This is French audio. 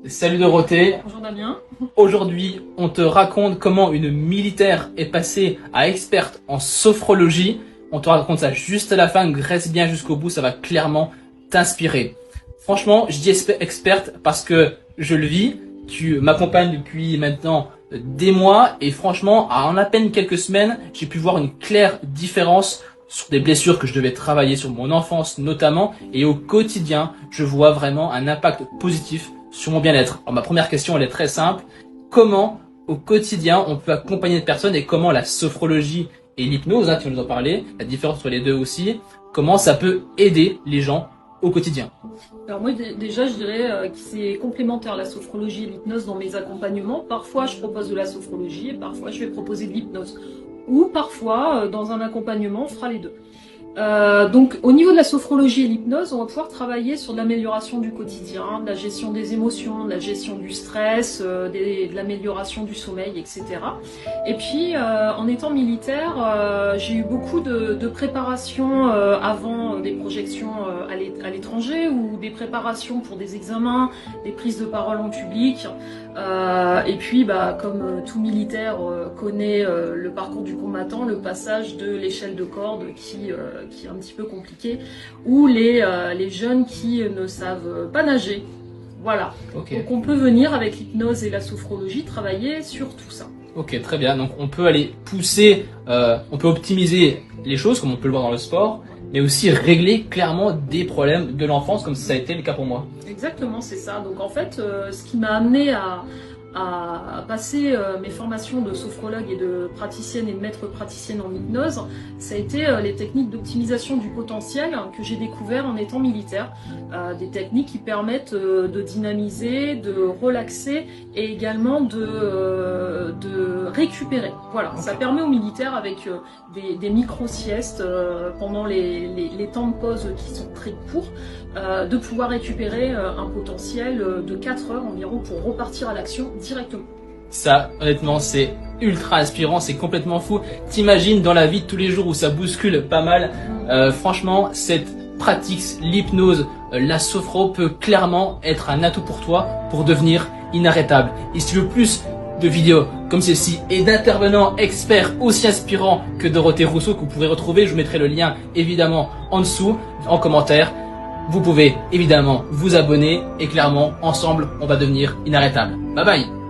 Salut Dorothée, Bonjour Damien. aujourd'hui on te raconte comment une militaire est passée à experte en sophrologie. On te raconte ça juste à la fin, reste bien jusqu'au bout, ça va clairement t'inspirer. Franchement, je dis experte parce que je le vis, tu m'accompagnes depuis maintenant des mois et franchement, en à peine quelques semaines, j'ai pu voir une claire différence sur des blessures que je devais travailler sur mon enfance notamment, et au quotidien, je vois vraiment un impact positif sur mon bien-être. Alors ma première question, elle est très simple. Comment au quotidien on peut accompagner une personne et comment la sophrologie et l'hypnose, tu vas nous en parler, la différence entre les deux aussi, comment ça peut aider les gens au quotidien? Alors moi déjà je dirais que c'est complémentaire la sophrologie et l'hypnose dans mes accompagnements. Parfois je propose de la sophrologie et parfois je vais proposer de l'hypnose. Ou parfois dans un accompagnement on fera les deux. Donc au niveau de la sophrologie et l'hypnose, on va pouvoir travailler sur de l'amélioration du quotidien, de la gestion des émotions, de la gestion du stress, de l'amélioration du sommeil, etc. Et puis en étant militaire, j'ai eu beaucoup de préparations avant des projections à l'étranger ou des préparations pour des examens, des prises de parole en public. Et puis comme tout militaire connaît le parcours du combattant, le passage de l'échelle de corde qui est un petit peu compliqué, ou les jeunes qui ne savent pas nager. Voilà. Ok. Donc on peut venir avec l'hypnose et la sophrologie travailler sur tout ça. Ok, très bien. Donc on peut aller pousser, on peut optimiser les choses comme on peut le voir dans le sport, mais aussi régler clairement des problèmes de l'enfance comme ça a été le cas pour moi. Exactement, c'est ça. Donc en fait, ce qui m'a amené à passer mes formations de sophrologue et de praticienne et de maître praticienne en hypnose, ça a été les techniques d'optimisation du potentiel que j'ai découvert en étant militaire. Des techniques qui permettent de dynamiser, de relaxer et également de récupérer. Voilà, okay. Ça permet aux militaires avec des micro-siestes pendant les temps de pause qui sont très courts, de pouvoir récupérer un potentiel de 4 heures environ pour repartir à l'action directement. Ça, honnêtement, c'est ultra inspirant, c'est complètement fou. T'imagines dans la vie de tous les jours où ça bouscule pas mal. Franchement, cette pratique, l'hypnose, la sophro peut clairement être un atout pour toi pour devenir inarrêtable. Et si tu veux plus de vidéos comme celle-ci et d'intervenants experts aussi inspirants que Dorothée Rousseau que vous pourrez retrouver, je vous mettrai le lien évidemment en dessous, en commentaire. Vous pouvez évidemment vous abonner et clairement, ensemble, on va devenir inarrêtable. Bye bye!